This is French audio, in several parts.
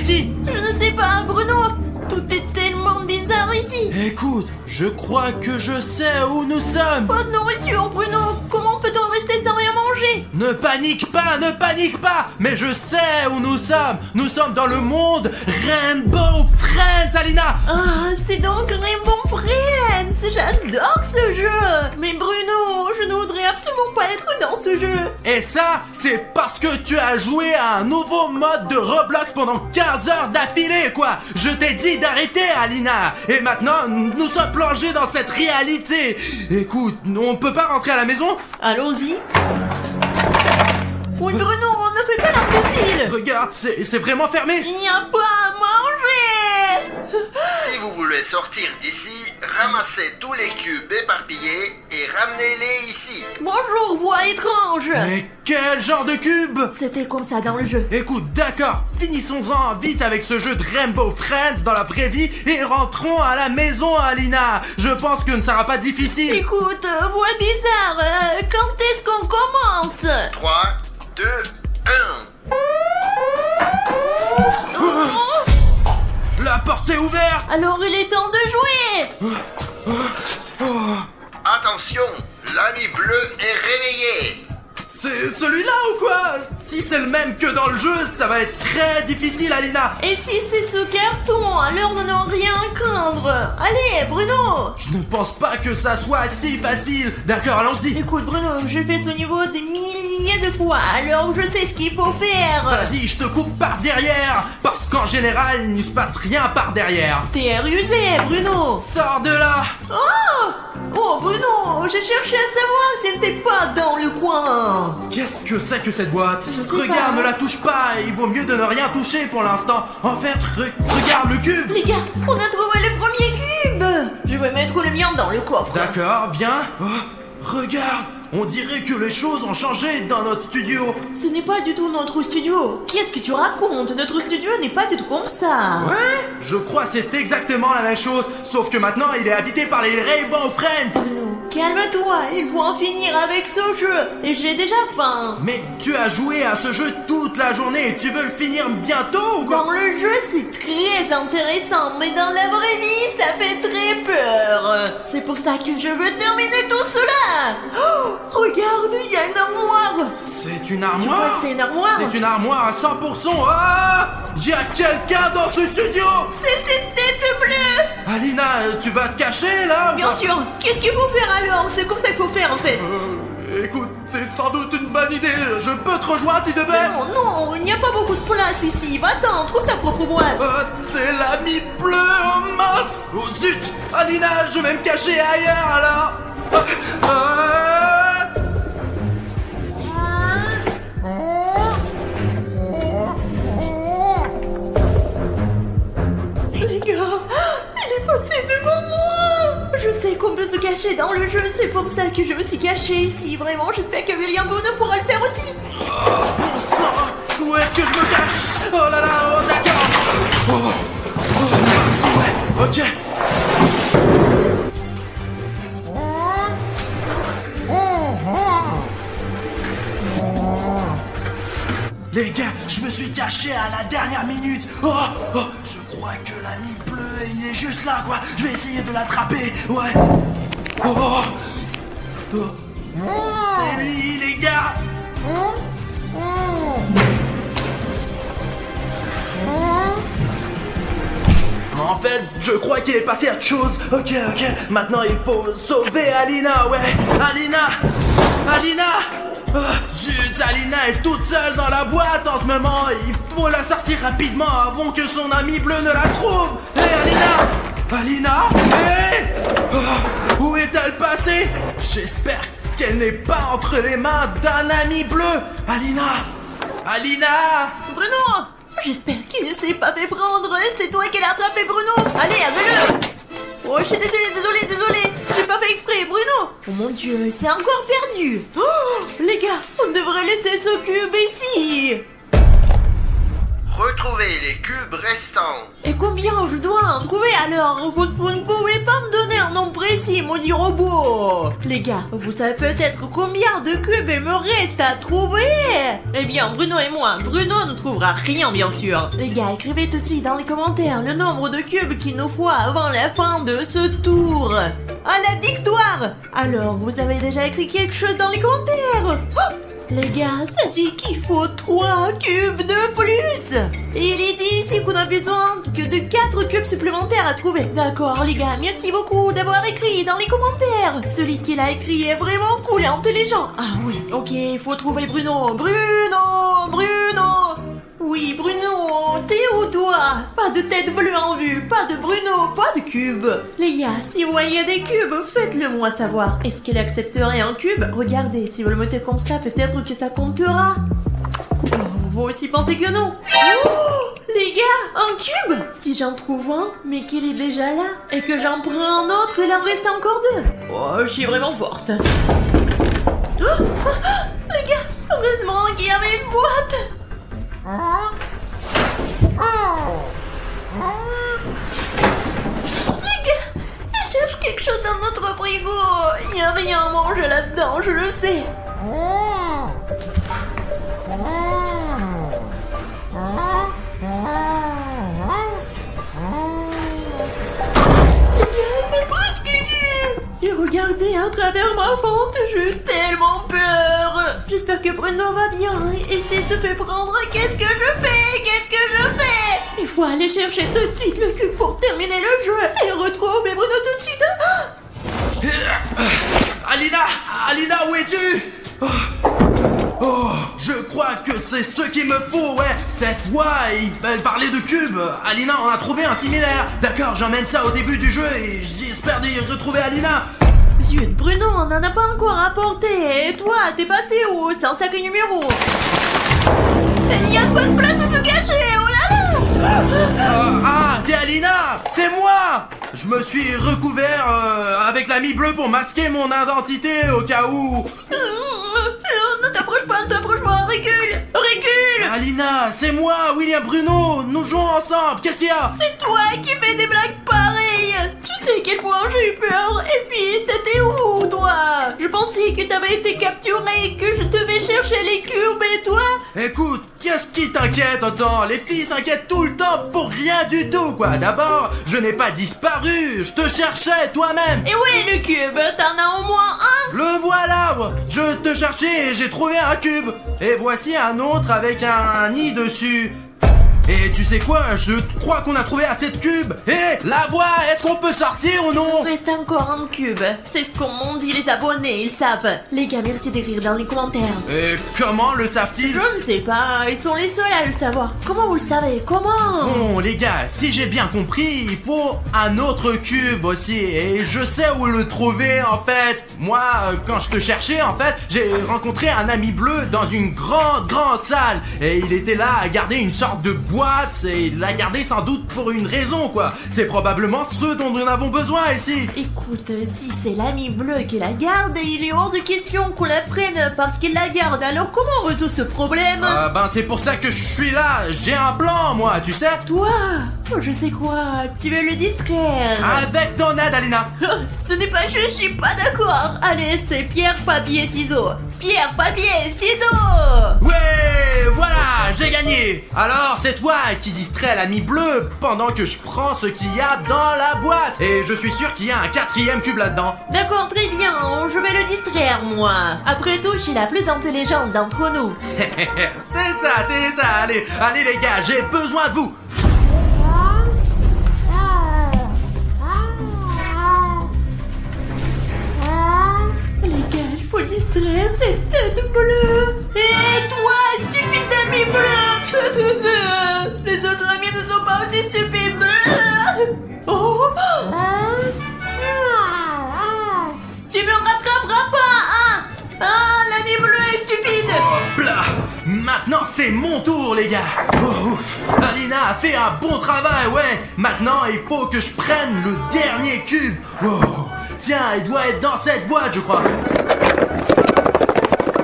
ici? Je ne sais pas, Bruno. Tout est tellement bizarre ici. Écoute, je crois que je sais où nous sommes. Pas de nourriture, Bruno. Comment peut-on rester sans rien manger? Ne panique pas, mais je sais où nous sommes. Nous sommes dans le monde Rainbow Friends, Alina. Ah, c'est donc Rainbow Friends. J'adore ce jeu. Mais Bruno, je ne voudrais absolument pas être dans ce jeu. Et ça, c'est parce que tu as joué à un nouveau mode de Roblox pendant 15 heures d'affilée, quoi. Je t'ai dit d'arrêter, Alina. Et maintenant, nous sommes plongés dans cette réalité. Écoute, on peut pas rentrer à la maison? Allons-y. Oui, Bruno, ne fais pas l'imbécile. Regarde, c'est vraiment fermé. Il n'y a pas à manger. Si vous voulez sortir d'ici, ramassez tous les cubes éparpillés et ramenez-les ici. Bonjour, voix étrange. Mais quel genre de cube? C'était comme ça dans le jeu. Écoute, d'accord, finissons-en vite avec ce jeu de Rainbow Friends dans la vraie vie et rentrons à la maison, Alina. Je pense que ne sera pas difficile. Écoute, voix bizarre, quand est-ce qu'on commence? 3, 2, 1. La porte est ouverte. Alors il est temps de jouer. Attention, l'ami bleu est réveillé. C'est celui-là ou quoi? Si c'est le même que dans le jeu, ça va être très difficile, Alina. Et si c'est ce carton, alors nous n'avons rien à craindre. Allez, Bruno. Je ne pense pas que ça soit si facile. D'accord, allons-y. Écoute, Bruno, j'ai fait ce niveau des milliers de fois, alors je sais ce qu'il faut faire. Vas-y, je te coupe par derrière. Parce qu'en général, il ne se passe rien par derrière. T'es rusé, Bruno. Sors de là. Oh, Bruno, j'ai cherché à savoir si elle n'était pas dans le coin. Qu'est-ce que c'est que cette boîte? Je sais Regarde, pas. ne la touche pas. Il vaut mieux de ne rien toucher pour l'instant. En fait, regarde le cube. Les gars, on a trouvé le premier cube. Je vais mettre le mien dans le coffre. D'accord, viens. Oh, regarde, on dirait que les choses ont changé dans notre studio. Ce n'est pas du tout notre studio. Qu'est-ce que tu racontes? Notre studio n'est pas du tout comme ça. Ouais, je crois que c'est exactement la même chose, sauf que maintenant il est habité par les Rainbow Friends. Calme-toi, il faut en finir avec ce jeu. Et j'ai déjà faim. Mais tu as joué à ce jeu toute la journée et tu veux le finir bientôt ou quoi? Dans le jeu, c'est très intéressant, mais dans la vraie vie, ça fait très peur. C'est pour ça que je veux terminer tout cela. Oh, regarde, il y a une armoire. C'est une Tu crois armoire? que c'est une armoire? C'est une armoire à 100%. Ah! Il y a quelqu'un dans ce studio. C'est cette tête bleue. Alina, tu vas te cacher là ou Bien quoi? sûr. Qu'est-ce qu'il faut faire alors? C'est comme ça qu'il faut faire en fait. Écoute, c'est sans doute une bonne idée. Je peux te rejoindre s'il te plaît? Non, il n'y a pas beaucoup de place ici. Va-t'en, trouve ta propre boîte. C'est l'ami bleu, oh mince! Oh zut! Alina, je vais me cacher ailleurs alors! Les gars, elle est passée devant moi. Je sais qu'on peut se cacher dans le jeu, c'est pour ça que je me suis cachée ici. Vraiment, j'espère que William Bruno pourra le faire aussi. Bon sang! Où est-ce que je me cache? Oh là là, oh d'accord! Mince, ouais, ok! Les gars, je me suis caché à la dernière minute. Je crois que l'ami bleu, il est juste là, quoi. Je vais essayer de l'attraper, ouais. C'est lui, les gars. En fait, je crois qu'il est passé à autre chose. Ok, maintenant il faut sauver Alina, ouais. Alina. Zut, Alina est toute seule dans la boîte en ce moment. Il faut la sortir rapidement avant que son ami bleu ne la trouve. Hé, Alina. Hé. Où est-elle passée? J'espère qu'elle n'est pas entre les mains d'un ami bleu. Alina. Bruno, j'espère qu'il ne s'est pas fait prendre. C'est toi qui l'as attrapé, Bruno. Allez, avais-le. Oh, je suis désolé. J'ai pas fait exprès, Bruno. Oh mon Dieu, c'est encore perdu. Oh, les gars, on devrait laisser ce cube ici. retrouver les cubes restants. Et combien je dois en trouver alors? Vous ne pouvez pas me donner un nom précis, maudit robot. Les gars, vous savez peut-être combien de cubes il me reste à trouver? Eh bien, Bruno et moi, Bruno ne trouvera rien bien sûr. Les gars, écrivez tout de suite dans les commentaires le nombre de cubes qu'il nous faut avant la fin de ce tour. À la victoire! Alors, vous avez déjà écrit quelque chose dans les commentaires? Oh, les gars, ça dit qu'il faut 3 cubes de plus. Et il est dit ici qu'on a besoin que de 4 cubes supplémentaires à trouver. D'accord, les gars, merci beaucoup d'avoir écrit dans les commentaires. Celui qui l'a écrit est vraiment cool et intelligent. Ah oui, ok, il faut trouver Bruno. Bruno! Oui, Bruno, t'es où toi? Pas de tête bleue en vue, pas de Bruno, pas de cube. Les gars, si vous voyez des cubes, faites-le moi savoir. Est-ce qu'il accepterait un cube? Regardez, si vous le mettez comme ça, peut-être que ça comptera. Vous aussi pensez que non? Oh, les gars, un cube? Si j'en trouve un, mais qu'il est déjà là, et que j'en prends un autre, il en reste encore 2. Oh, je suis vraiment forte. Les gars, heureusement qu'il y avait une boîte. Les gars, je cherche quelque chose dans notre frigo. Il n'y a rien à manger là-dedans, je le sais. Et regardez à travers ma fente, j'ai tellement peur. J'espère que Bruno va bien. Et s'il se fait prendre, qu'est-ce que je fais? Il faut aller chercher tout de suite le cube pour terminer le jeu et retrouver Bruno tout de suite. Alina, où es-tu? Oh, je crois que c'est ce qu'il me faut, ouais. Cette voix, elle parlait de cubes. Alina en a trouvé un similaire. D'accord, j'emmène ça au début du jeu et j'espère d'y retrouver Alina. Zut, Bruno, on n'en a pas encore apporté. Et toi, t'es passé où? C'est un sac numéro. Il n'y a pas de place où se cacher, oh là là. T'es Alina. C'est moi. Je me suis recouvert avec la mie bleue pour masquer mon identité au cas où. Ne t'approche pas, recule. Alina, c'est moi, William Bruno. Nous jouons ensemble, qu'est-ce qu'il y a? C'est toi qui fais des blagues pareilles. Tu sais quel point j'ai eu peur. Et puis, t'étais où, toi? Je pensais que t'avais été capturé, que je devais chercher les cubes et toi? Écoute, qu'est-ce qui t'inquiète autant? Les filles s'inquiètent tout le temps pour rien du tout, quoi. D'abord, je n'ai pas disparu, je te cherchais toi-même. Et où est le cube? T'en as au moins un? Le voilà, je te cherchais et j'ai trouvé un cube. Et voici un autre avec un nid dessus. Et tu sais quoi, je crois qu'on a trouvé assez de cubes. Hé, la voix, est-ce qu'on peut sortir ou non? Il reste encore un cube. C'est ce qu'on m'ont dit les abonnés, ils savent. Les gars, merci d'écrire dans les commentaires. Et comment le savent-ils? Je ne sais pas, ils sont les seuls à le savoir. Comment vous le savez? Comment? Bon les gars, si j'ai bien compris, il faut un autre cube aussi. Et je sais où le trouver en fait. Moi, quand je te cherchais en fait, j'ai rencontré un ami bleu dans une grande salle. Et il était là à garder une sorte de boîte et il l'a gardé sans doute pour une raison quoi. C'est probablement ce dont nous avons besoin ici. Écoute, si c'est l'ami bleu qui la garde, il est hors de question qu'on la prenne parce qu'il la garde. Alors comment on résout ce problème? C'est pour ça que je suis là. J'ai un plan moi, tu sais. Toi? Je sais quoi, tu veux le distraire. Avec ton aide Alina. Ce n'est pas je suis pas d'accord. Allez, c'est pierre, papier, ciseaux. Pierre, papier, ciseaux. Ouais, voilà, j'ai gagné. Alors c'est toi qui distrait l'ami bleu pendant que je prends ce qu'il y a dans la boîte. Et je suis sûr qu'il y a un 4e cube là-dedans. D'accord, très bien, je vais le distraire moi. Après tout, je suis la plus intelligente d'entre nous. C'est ça. Allez les gars, j'ai besoin de vous. Il faut distraire cette tête bleue. Et toi, stupide ami bleu. Les autres amis ne sont pas aussi stupides. Oh. Tu me rattraperas pas, hein? Ah, l'ami bleu est stupide. Blah. Maintenant c'est mon tour les gars. Alina a fait un bon travail, ouais. Maintenant il faut que je prenne le dernier cube. Tiens, il doit être dans cette boîte je crois.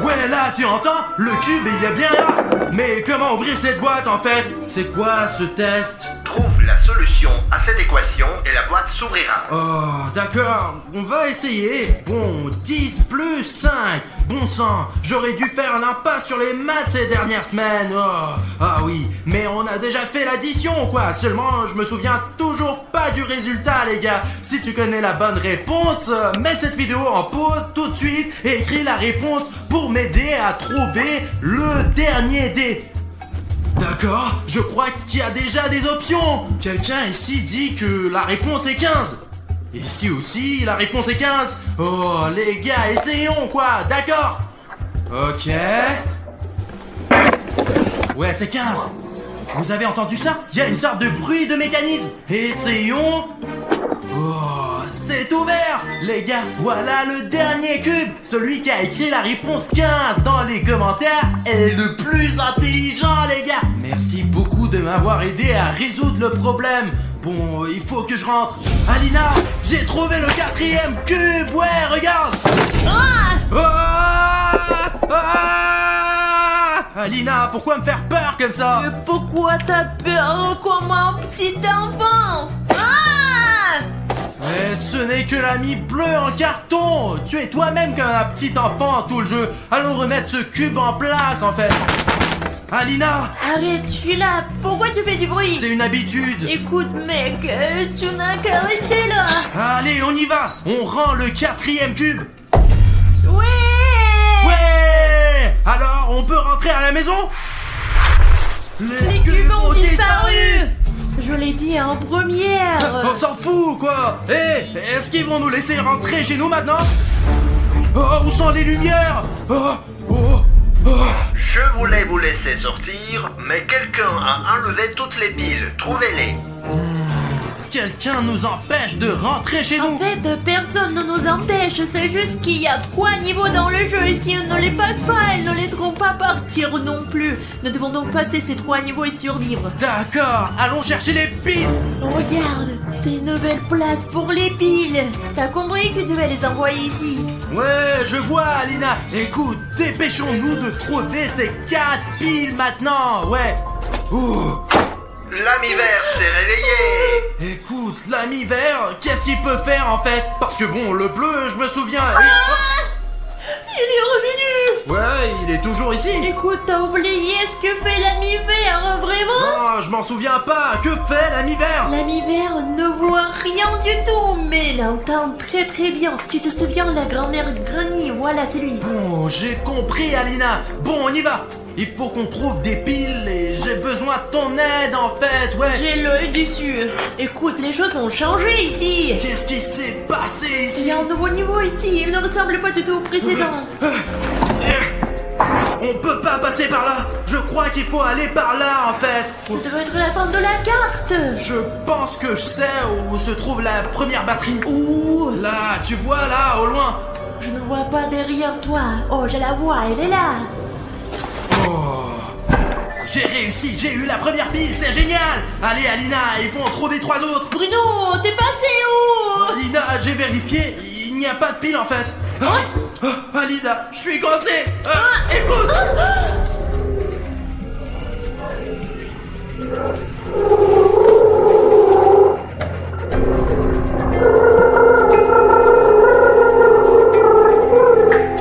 Ouais, Ouais, là, tu entends? Le cube, il est bien là. Mais comment ouvrir cette boîte, en fait? C'est quoi, ce test? Trouve la solution à cette équation et la boîte s'ouvrira. Oh, d'accord, on va essayer. Bon, 10 plus 5. Bon sang, j'aurais dû faire un impasse sur les maths ces dernières semaines. Oh, ah oui, mais on a déjà fait l'addition, quoi. Seulement, je me souviens toujours pas du résultat, les gars. Si tu connais la bonne réponse, mets cette vidéo en pause tout de suite et écris la réponse pour m'aider à trouver le dernier dé. D'accord, je crois qu'il y a déjà des options. Quelqu'un ici dit que la réponse est 15. Ici aussi, la réponse est 15. Oh, les gars, essayons, quoi, d'accord? Ok. Ouais, c'est 15. Vous avez entendu ça? Il y a une sorte de bruit de mécanisme. Essayons. Oh, c'est ouvert. Les gars, voilà le dernier cube. Celui qui a écrit la réponse 15 dans les commentaires est le plus intelligent, les gars. Merci beaucoup de m'avoir aidé à résoudre le problème. Bon, il faut que je rentre. Alina, j'ai trouvé le 4e cube. Ouais, regarde. Alina, pourquoi me faire peur comme ça? Mais pourquoi t'as peur comme un petit enfant? Mais ce n'est que l'ami bleu en carton. Tu es toi-même comme un petit enfant tout le jeu. Allons remettre ce cube en place, en fait. Alina! Arrête, je suis là. Pourquoi tu fais du bruit? C'est une habitude. Écoute, mec, tu n'as qu'à rester là. Allez, on y va. On rend le 4e cube. Ouais. Alors, on peut rentrer à la maison? Les cubes ont disparu. Je l'ai dit en première. On s'en fout, quoi. Est-ce qu'ils vont nous laisser rentrer chez nous maintenant? Oh, où sont les lumières? Je voulais vous laisser sortir, mais quelqu'un a enlevé toutes les piles. Trouvez-les. Quelqu'un nous empêche de rentrer chez nous. En fait, personne ne nous empêche. C'est juste qu'il y a 3 niveaux dans le jeu. Et si on ne les passe pas, elles ne laisseront pas partir non plus. Nous devons donc passer ces 3 niveaux et survivre. D'accord, allons chercher les piles. Regarde, c'est une nouvelle place pour les piles. T'as compris que tu vas les envoyer ici? Ouais, je vois, Alina. Écoute, dépêchons-nous de trouver ces 4 piles maintenant. Ouais. Ouh. L'ami vert s'est réveillé. Écoute, l'ami vert, qu'est-ce qu'il peut faire en fait? Parce que bon, le bleu, je me souviens. Il est revenu. Ouais, il est toujours ici. Écoute, t'as oublié ce que fait l'ami vert, vraiment? Non, je m'en souviens pas. Que fait l'ami vert? L'ami vert ne voit rien du tout, mais il entend très très bien. Tu te souviens de la grand-mère Granny? Voilà, c'est lui. Bon, j'ai compris, Alina. Bon, on y va. Il faut qu'on trouve des piles et j'ai besoin de ton aide en fait, ouais. J'ai l'œil dessus. Écoute, les choses ont changé ici. Qu'est-ce qui s'est passé ici? Il y a un nouveau niveau ici. Il ne ressemble pas du tout au précédent. On peut pas passer par là. Je crois qu'il faut aller par là en fait. Ça doit être la fin de la carte. Je pense que je sais où se trouve la première batterie. Ouh. Là, tu vois là, au loin. Je ne vois pas derrière toi. Oh, je la vois, elle est là. Oh. J'ai réussi, j'ai eu la première pile, c'est génial. Allez Alina, il faut en trouver 3 autres. Bruno, t'es passé où? Alina, j'ai vérifié, il n'y a pas de pile en fait. Alina, je suis coincé. Écoute.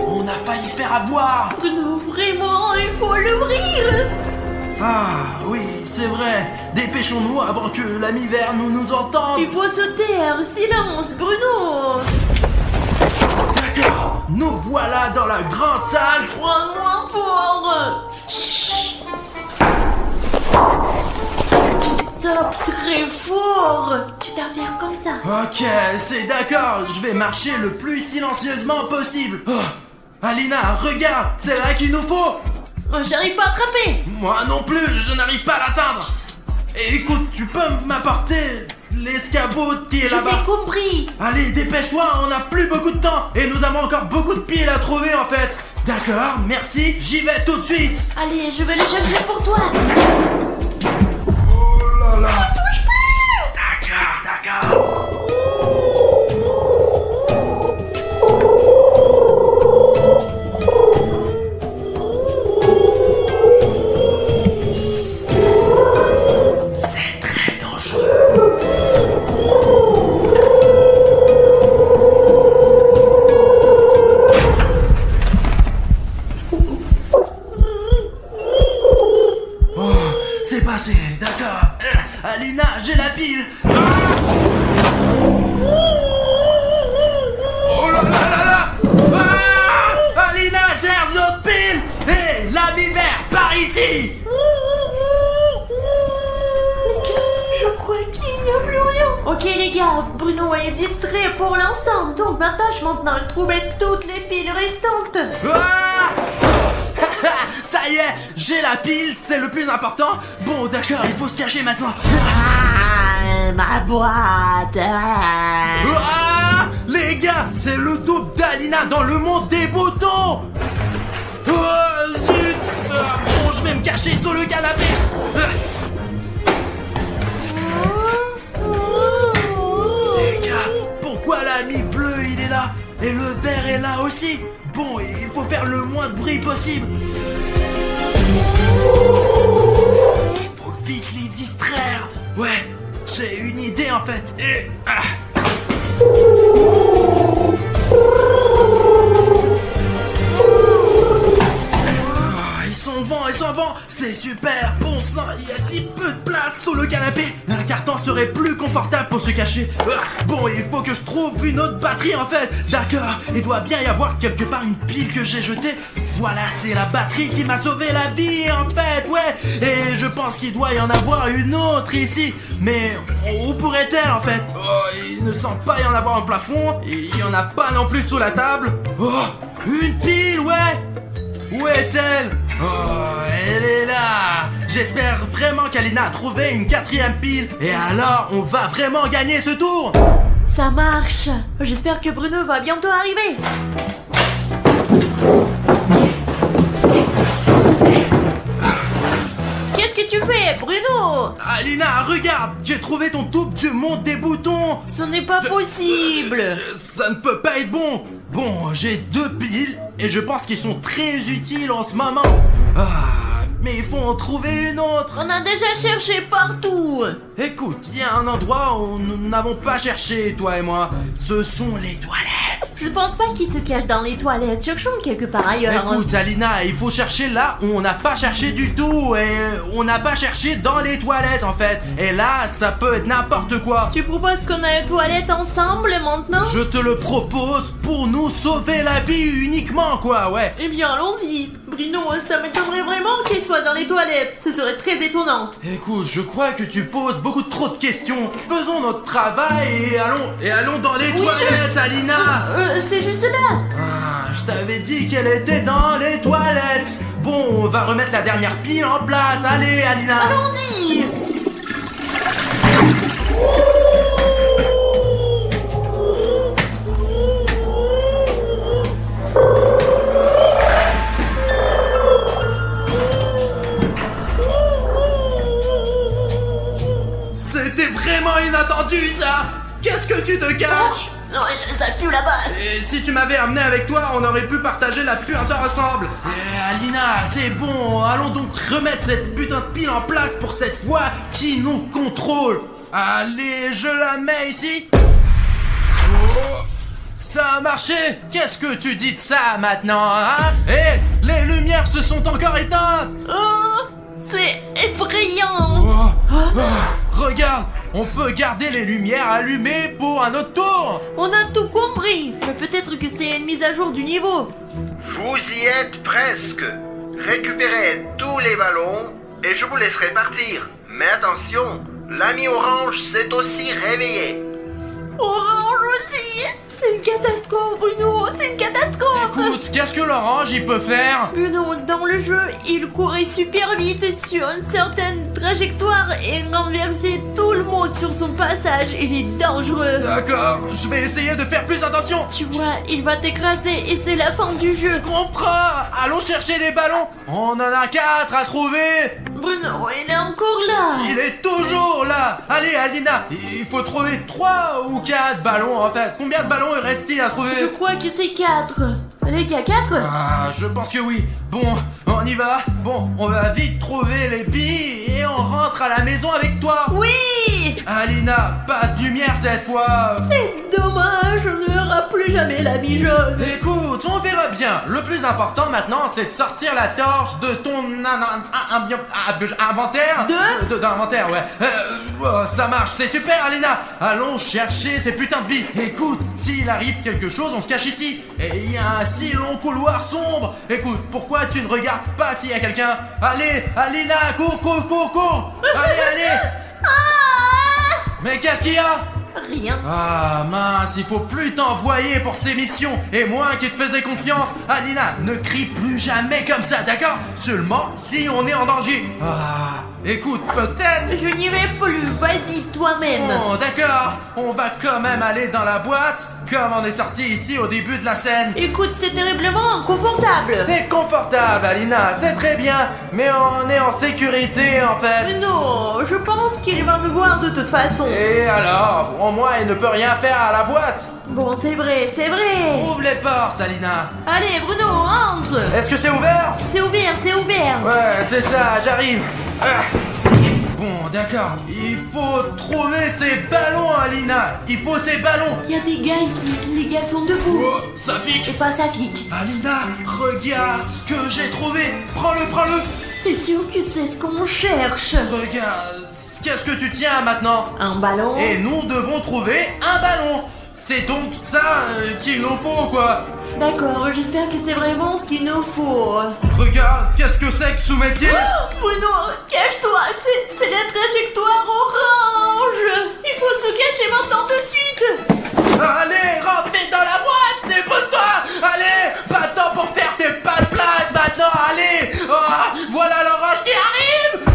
On a failli se faire avoir. Bruno, vraiment, il faut l'ouvrir. Ah oui, c'est vrai. Dépêchons-nous avant que l'ami vert nous entende. Il faut se taire. Silence, Bruno. D'accord, nous voilà dans la grande salle. Moins fort. Tu tapes très fort. Tu dois faire comme ça. Ok, c'est d'accord. Je vais marcher le plus silencieusement possible. Oh, Alina, regarde, c'est là qu'il nous faut. Oh, j'arrive pas à attraper. Moi non plus, je n'arrive pas à l'atteindre. Et écoute, tu peux m'apporter l'escabeau qui est là-bas? J'ai compris. Allez, dépêche-toi, on n'a plus beaucoup de temps. Et nous avons encore beaucoup de piles à trouver en fait. D'accord, merci, j'y vais tout de suite. Allez, je vais le chercher pour toi. Oh là là. Bouge plus. D'accord. s'est passé. D'accord. Alina, j'ai la pile. Oh là là là là. Alina, j'ai une autre pile. Hé, l'ami vert, par ici. Je crois qu'il n'y a plus rien. Ok les gars, Bruno est distrait pour l'instant, donc ma tâche maintenant est de trouver toutes les piles restantes. Ça y est, j'ai la pile, c'est le plus important. Bon, d'accord, il faut se cacher maintenant. Ma boîte. Les gars, c'est le double d'Alina dans le monde des boutons. Zut. Bon, je vais me cacher sur le canapé. Les gars, pourquoi l'ami bleu il est là et le vert est là aussi? Bon, il faut faire le moins de bruit possible. Il faut vite les distraire. Ouais, j'ai une idée en fait. Ils s'en vont, c'est super. Bon sang, il y a si peu de place sur le canapé. Un carton serait plus confortable pour se cacher. Bon, il faut que je trouve une autre batterie en fait. D'accord, il doit bien y avoir quelque part une pile que j'ai jetée. Voilà, c'est la batterie qui m'a sauvé la vie en fait, ouais. Et je pense qu'il doit y en avoir une autre ici. Mais où pourrait-elle en fait? Il ne semble pas y en avoir au plafond. Il y en a pas non plus sous la table. Une pile, ouais. Où est-elle? Elle est là. J'espère vraiment qu'Alina a trouvé une 4e pile. Et alors, on va vraiment gagner ce tour. Ça marche. J'espère que Bruno va bientôt arriver. Qu'est-ce que tu fais, Bruno? Alina, regarde, j'ai trouvé ton double du monde des boutons. Ce n'est pas possible. Ça ne peut pas être bon. Bon, j'ai 2 piles et je pense qu'ils sont très utiles en ce moment. Mais il faut en trouver une autre. On a déjà cherché partout. Écoute, il y a un endroit où nous n'avons pas cherché, toi et moi. Ce sont les toilettes. Je pense pas qu'il se cache dans les toilettes. Cherchons quelque part ailleurs. Écoute, Alina, il faut chercher là où on n'a pas cherché du tout. Et on n'a pas cherché dans les toilettes, en fait. Et là, ça peut être n'importe quoi. Tu proposes qu'on aille aux toilettes ensemble, maintenant? Je te le propose pour nous sauver la vie uniquement, quoi, ouais. Eh bien, allons-y. Bruno, ça m'étonnerait vraiment qu'il soit dans les toilettes. Ce serait très étonnant. Écoute, je crois que tu poses beaucoup trop de questions. Faisons notre travail et allons dans les toilettes, Alina. C'est juste là. Je t'avais dit qu'elle était dans les toilettes. Bon, on va remettre la dernière pile en place. Allez, Alina. Allons-y. C'était vraiment inattendu, ça. Qu'est-ce que tu te caches? Non, ça pue là-bas. Et si tu m'avais amené avec toi, on aurait pu partager la puanteur ensemble. Alina, c'est bon, allons donc remettre cette putain de pile en place pour cette voix qui nous contrôle. Allez, je la mets ici. Ça a marché. Qu'est-ce que tu dis de ça maintenant, hein? Les lumières se sont encore éteintes. C'est effrayant. Regarde, on peut garder les lumières allumées pour un autre tour. On a tout compris. Mais peut-être que c'est une mise à jour du niveau. Vous y êtes presque. Récupérez tous les ballons et je vous laisserai partir. Mais attention, l'ami orange s'est aussi réveillé. Orange aussi. C'est une catastrophe, Bruno. C'est une catastrophe. Écoute, qu'est-ce que l'orange il peut faire? Bruno, dans le jeu, il courait super vite sur une certaine trajectoire et renversait tout le monde sur son passage. Il est dangereux. D'accord, je vais essayer de faire plus attention. Tu vois, il va t'écraser et c'est la fin du jeu. Je comprends. Allons chercher des ballons. On en a 4 à trouver. Bruno, il est encore là. Il est toujours là. Allez, Alina, il faut trouver 3 ou 4 ballons en fait. Combien de ballons reste-t-il à trouver? Je crois que c'est 4. Les gars, 4? Je pense que oui. Bon, on y va. Bon, on va vite trouver les billes et on rentre à la maison avec toi. Oui. allez. Alina, pas de lumière cette fois. C'est dommage, on ne verra plus jamais la vie jaune. Écoute, on verra bien. Le plus important maintenant, c'est de sortir la torche de ton inventaire. D'inventaire, ouais. Ça marche, c'est super, Alina. Allons chercher ces putains de billes. Écoute, s'il arrive quelque chose, on se cache ici. Et il y a un si long couloir sombre. Écoute, pourquoi tu ne regardes pas s'il y a quelqu'un? Allez, Alina, cours. Allez. Mais qu'est-ce qu'il y a? Rien. Ah mince, il faut plus t'envoyer pour ces missions. Et moi qui te faisais confiance, Alina, ne crie plus jamais comme ça, d'accord? Seulement si on est en danger. Ah, écoute, peut-être... Je n'y vais plus, vas-y toi-même. Bon, d'accord, on va quand même aller dans la boîte, comme on est sorti ici au début de la scène. Écoute, c'est terriblement inconfortable. C'est confortable, Alina, c'est très bien, mais on est en sécurité en fait. Mais non, je pense qu'il va nous voir de toute façon. Et alors, au moins il ne peut rien faire à la boîte. Bon, c'est vrai. Ouvre les portes, Alina. Allez, Bruno, entre. Est-ce que c'est ouvert? C'est ouvert. Ouais, c'est ça, j'arrive. Bon, d'accord. Il faut trouver ces ballons, Alina. Il faut ces ballons. Il y a des gars ici, les gars sont debout. Oh, Safik. Et pas Safik. Alina, regarde ce que j'ai trouvé. Prends-le. T'es sûr que c'est ce qu'on cherche? Regarde, qu'est-ce que tu tiens maintenant? Un ballon. Et nous devons trouver un ballon. C'est donc ça qu'il nous faut, quoi. D'accord, j'espère que c'est vraiment ce qu'il nous faut. Regarde, qu'est-ce que c'est que sous mes pieds? Oh, Bruno, cache-toi, c'est la trajectoire orange. Il faut se cacher maintenant tout de suite. Allez, rentre vite dans la boîte, c'est pousse-toi. Allez, pas de temps pour faire tes pas de place maintenant, allez. Oh, voilà l'orange qui arrive.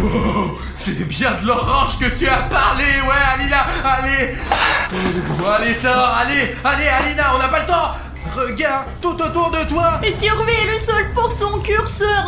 Oh, c'est bien de l'orange que tu as parlé, ouais, Alina, allez. Allez, sors, allez, Alina, on n'a pas le temps. Regarde tout autour de toi. Et surveille le sol pour son curseur.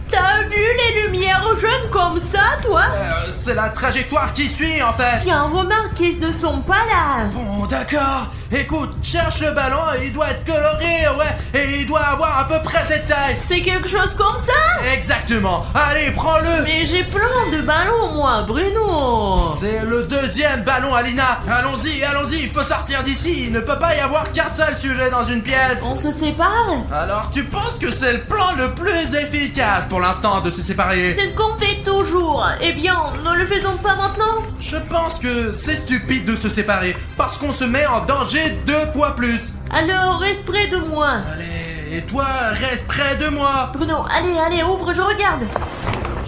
T'as vu les lumières jaunes comme ça, toi? C'est la trajectoire qui suit, en fait. Tiens, remarque qu'ils ne sont pas là. Bon, d'accord. Écoute, cherche le ballon, il doit être coloré, ouais, et il doit avoir à peu près cette taille. C'est quelque chose comme ça? Exactement. Allez, prends-le. Mais j'ai plein de ballons, moi, Bruno. C'est le deuxième ballon, Alina. Allons-y, il faut sortir d'ici. Il ne peut pas y avoir qu'un seul sujet dans une pièce. On se sépare? Alors, tu penses que c'est le plan le plus efficace pour l'instant de se séparer? C'est ce qu'on fait toujours. Eh bien, ne le faisons pas maintenant? Je pense que c'est stupide de se séparer parce qu'on se met en danger 2 fois plus. Alors, reste près de moi. Allez, et toi, reste près de moi. Bruno, allez, ouvre, je regarde.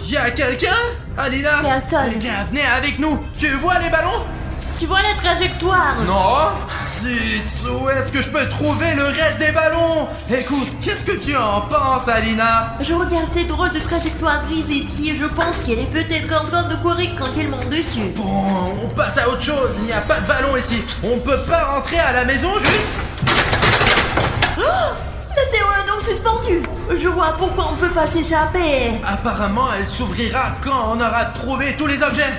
Y'a quelqu'un? Alina? Personne. Les gars, venez avec nous. Tu vois les ballons? Tu vois la trajectoire? Non. Zut, où est-ce que je peux trouver le reste des ballons? Écoute, qu'est-ce que tu en penses, Alina? Je regarde ces drôles de trajectoires grises ici et je pense qu'elle est peut-être en train de courir tranquillement dessus. Bon, on passe à autre chose. Il n'y a pas de ballon ici. On peut pas rentrer à la maison juste... Oh, la serrure est donc suspendue. Je vois pourquoi on peut pas s'échapper. Apparemment, elle s'ouvrira quand on aura trouvé tous les objets.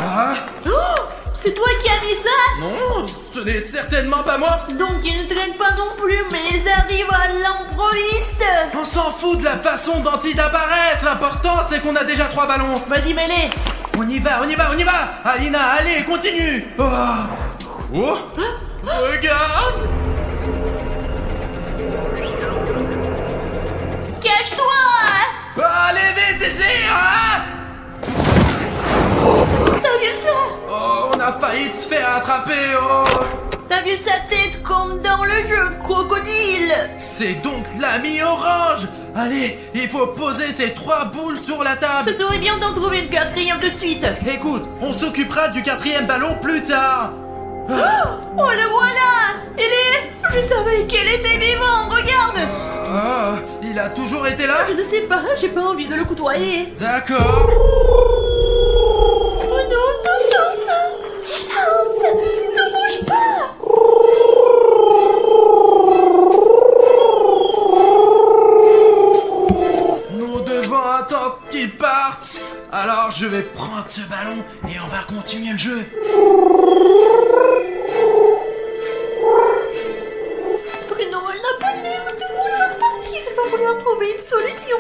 Ah? Oh, c'est toi qui as mis ça? Non, ce n'est certainement pas moi. Donc ils ne traînent pas non plus, mais ils arrivent à l'improviste. On s'en fout de la façon dont ils apparaissent. L'important, c'est qu'on a déjà 3 ballons. Vas-y, mets-les. On y va. Alina, allez, continue. Oh, regarde. Cache-toi. Allez, vite ici, hein. T'as vu ça? Oh, on a failli se faire attraper, oh. T'as vu sa tête comme dans le jeu Crocodile? C'est donc l'ami orange. Allez, il faut poser ces 3 boules sur la table. Ça serait bien d'en trouver une 4e tout de suite. Écoute, on s'occupera du 4e ballon plus tard. Oh, le voilà. Il est... Je savais qu'elle était vivante, regarde. Ah, il a toujours été là? Je ne sais pas, j'ai pas envie de le côtoyer. D'accord. Bruno, t'entends ça? Silence. Ne bouge pas. Nous devons attendre qu'il parte. Alors je vais prendre ce ballon et on va continuer le jeu. Bruno, elle n'a pas l'air de vouloir partir. Il va falloir trouver une solution.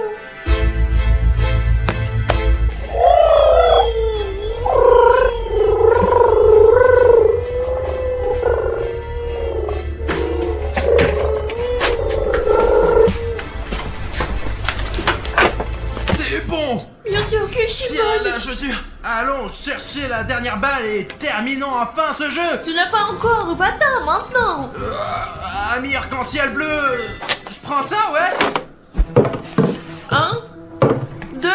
C'est bon. Bien sûr que je suis Tiens bonne. la chaussure. Allons chercher la dernière balle et terminons enfin ce jeu. Tu n'as pas encore, bâtard, maintenant. Ami arc-en-ciel bleu. Je prends ça, ouais. 1, 2,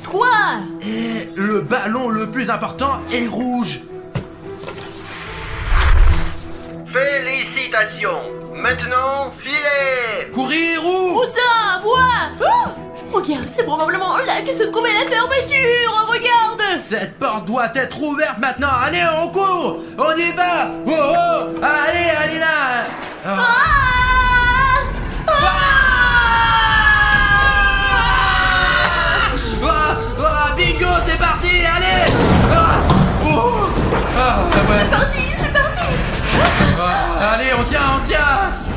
3. Et le ballon le plus important est rouge. Félicitations. Maintenant, filez. Courir où? Où ça? Vois. Oh, regarde, c'est probablement là que se trouvait la fermeture. Regarde. Cette porte doit être ouverte maintenant. Allez, on court. On y va. Oh, oh. Allez, Alina. Bingo, c'est parti. Allez. C'est parti, c'est parti. Allez, on tient.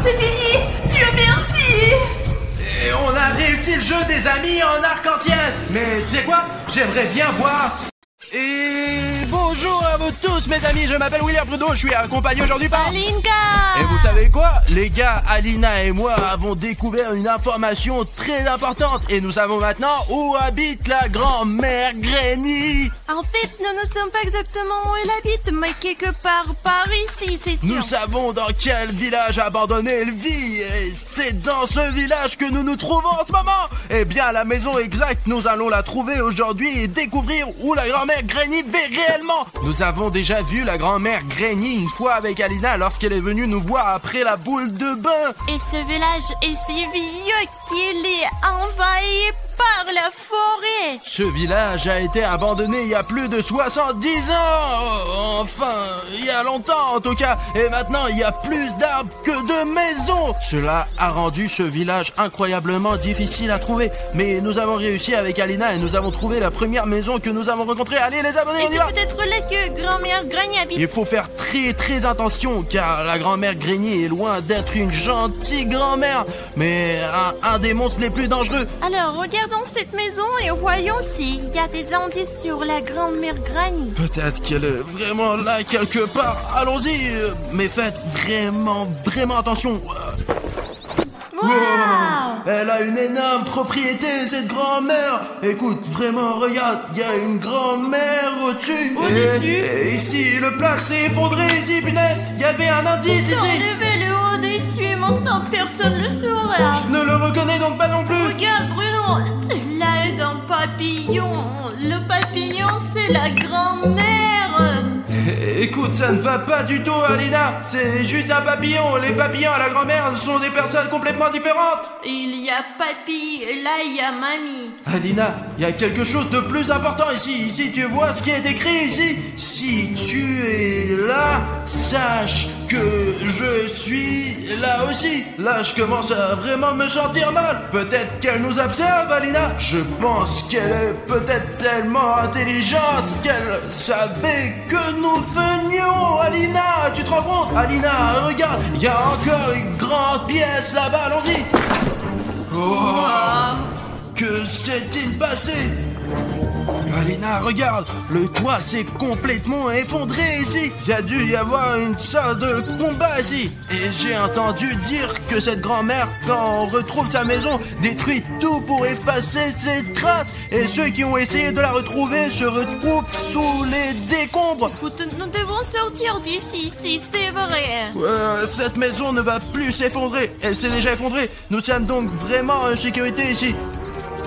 C'est fini. Dieu merci. Et on a réussi le jeu des amis en arc-en-ciel. Mais tu sais quoi? J'aimerais bien voir... Et bonjour à vous tous mes amis, je m'appelle William Trudeau, je suis accompagné aujourd'hui par... Alinka. Et vous savez quoi? Les gars, Alina et moi avons découvert une information très importante. Et nous savons maintenant où habite la grand-mère Granny. En fait, nous ne sommes pas exactement où elle habite, mais quelque part par ici, c'est sûr. Nous savons dans quel village abandonné elle vit. Et c'est dans ce village que nous nous trouvons en ce moment. Eh bien, la maison exacte, nous allons la trouver aujourd'hui et découvrir où la grand-mère Granny vit réellement. Nous avons déjà vu la grand-mère Granny une fois avec Alina lorsqu'elle est venue nous voir après la boule de bain. Et ce village est si vieux qu'il est envahi par la forêt. Ce village a été abandonné il y a plus de 70 ans. Enfin, il y a longtemps en tout cas. Et maintenant, il y a plus d'arbres que de maisons. Cela a rendu ce village incroyablement difficile à trouver. Mais nous avons réussi avec Alina et nous avons trouvé la première maison que nous avons rencontrée. Allez les abonnés, Et on y va. c'est peut-être là que grand-mère Granny habite. Il faut faire très attention car la grand-mère Granny est loin d'être une gentille grand-mère, mais un des monstres les plus dangereux. Alors, regardons cette maison et voyons s'il y a des indices sur la grand-mère Granny. Peut-être qu'elle est vraiment là quelque part. Allons-y, mais faites vraiment attention. Wow. Elle a une énorme propriété, cette grand-mère. Écoute, vraiment, regarde, il y a une grand-mère au-dessus. Au-dessus. Et ici, le plat s'est effondré, ici, punaise. Il y avait un indice ici. Enlevez le au-dessus et maintenant personne ne le saura. Je ne le reconnais donc pas non plus. Regarde Bruno, cela est un papillon. Le papillon, c'est la grand-mère. Écoute, ça ne va pas du tout, Alina. C'est juste un papillon. Les papillons à la grand-mère sont des personnes complètement différentes. Il y a papy et là il y a mamie. Alina, il y a quelque chose de plus important ici. Ici, tu vois ce qui est écrit ici. Si tu es là, sache que je suis là aussi. Là, je commence à vraiment me sentir mal. Peut-être qu'elle nous observe, Alina. Je pense qu'elle est peut-être tellement intelligente qu'elle savait que nous venions. Alina, tu te rends compte? Alina, regarde, il y a encore une grande pièce là-bas. Allons-y. Oh, que s'est-il passé? Alina, regarde, le toit s'est complètement effondré ici. Il y a dû y avoir une sorte de combat ici. Et j'ai entendu dire que cette grand-mère, quand on retrouve sa maison, détruit tout pour effacer ses traces. Et ceux qui ont essayé de la retrouver se retrouvent sous les décombres. Écoute, nous devons sortir d'ici, si c'est vrai. Cette maison ne va plus s'effondrer. Elle s'est déjà effondrée. Nous sommes donc vraiment en sécurité ici.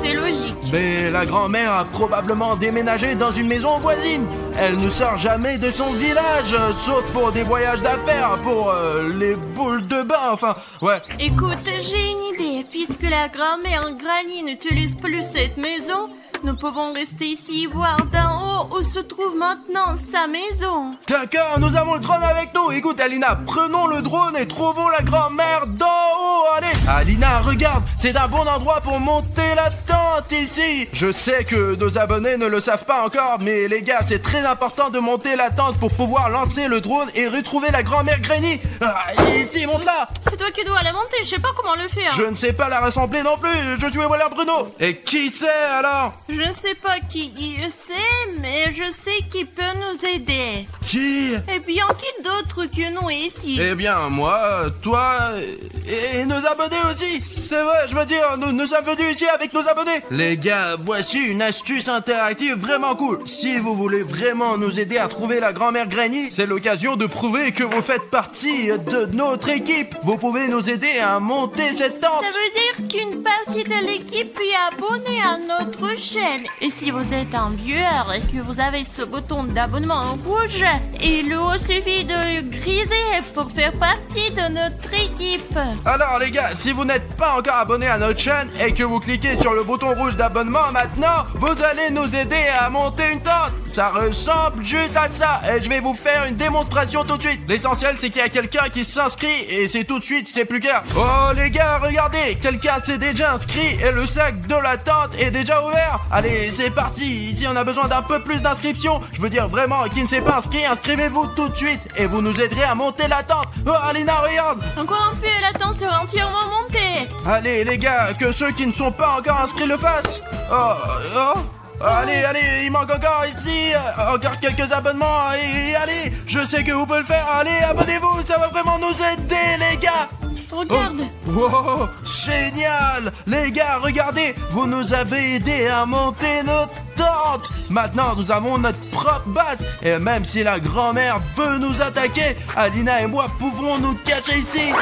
C'est logique. Mais la grand-mère a probablement déménagé dans une maison voisine. Elle ne sort jamais de son village, sauf pour des voyages d'affaires, pour les boules de bain, enfin, ouais. Écoute, j'ai une idée. Puisque la grand-mère Granny n'utilise plus cette maison, nous pouvons rester ici voir d'en haut où se trouve maintenant sa maison. D'accord, nous avons le drone avec nous. Écoute, Alina, prenons le drone et trouvons la grand-mère d'en haut. Allez, Alina, regarde, c'est un bon endroit pour monter la tente ici. Je sais que nos abonnés ne le savent pas encore, mais les gars, c'est très important de monter la tente pour pouvoir lancer le drone et retrouver la grand-mère Granny. Ici, monte là. C'est toi qui dois la monter, je sais pas comment le faire. Je ne sais pas la rassembler non plus, je suis voleur Bruno. Et qui c'est alors? Je ne sais pas qui c'est, mais je sais qui peut nous aider. Qui? Et bien, qui d'autre que nous ici? Eh bien, moi, toi et nos abonnés aussi. C'est vrai, je veux dire, nous sommes venus ici avec nos abonnés. Les gars, voici une astuce interactive vraiment cool. Si vous voulez vraiment nous aider à trouver la grand-mère Granny, c'est l'occasion de prouver que vous faites partie de notre équipe. Vous pouvez nous aider à monter cette tente. Ça veut dire qu'une partie de l'équipe est abonnée à notre chaîne. Et si vous êtes un viewer et que vous avez ce bouton d'abonnement rouge, il vous suffit de griser pour faire partie de notre équipe. Alors les gars, si vous n'êtes pas encore abonné à notre chaîne et que vous cliquez sur le bouton rouge d'abonnement maintenant, vous allez nous aider à monter une tente. Ça ressemble juste à ça et je vais vous faire une démonstration tout de suite. L'essentiel c'est qu'il y a quelqu'un qui s'inscrit et c'est tout de suite, c'est plus clair. Oh les gars, regardez, quelqu'un s'est déjà inscrit et le sac de la tente est déjà ouvert. Allez, c'est parti. Ici on a besoin d'un peu plus d'inscriptions. Je veux dire vraiment, qui ne s'est pas inscrit, inscrivez-vous tout de suite et vous nous aiderez à monter la tente. Oh Alina, regarde. Encore un peu et la tente sera entièrement montée. Allez les gars, que ceux qui ne sont pas encore inscrits le fassent. Oh. Allez, il manque encore ici, encore quelques abonnements et allez, je sais que vous pouvez le faire, allez, abonnez-vous, ça va vraiment nous aider les gars. Regarde. Oh, génial. Les gars, regardez, vous nous avez aidé à monter notre tente. Maintenant, nous avons notre propre base et même si la grand-mère veut nous attaquer, Alina et moi pouvons nous cacher ici.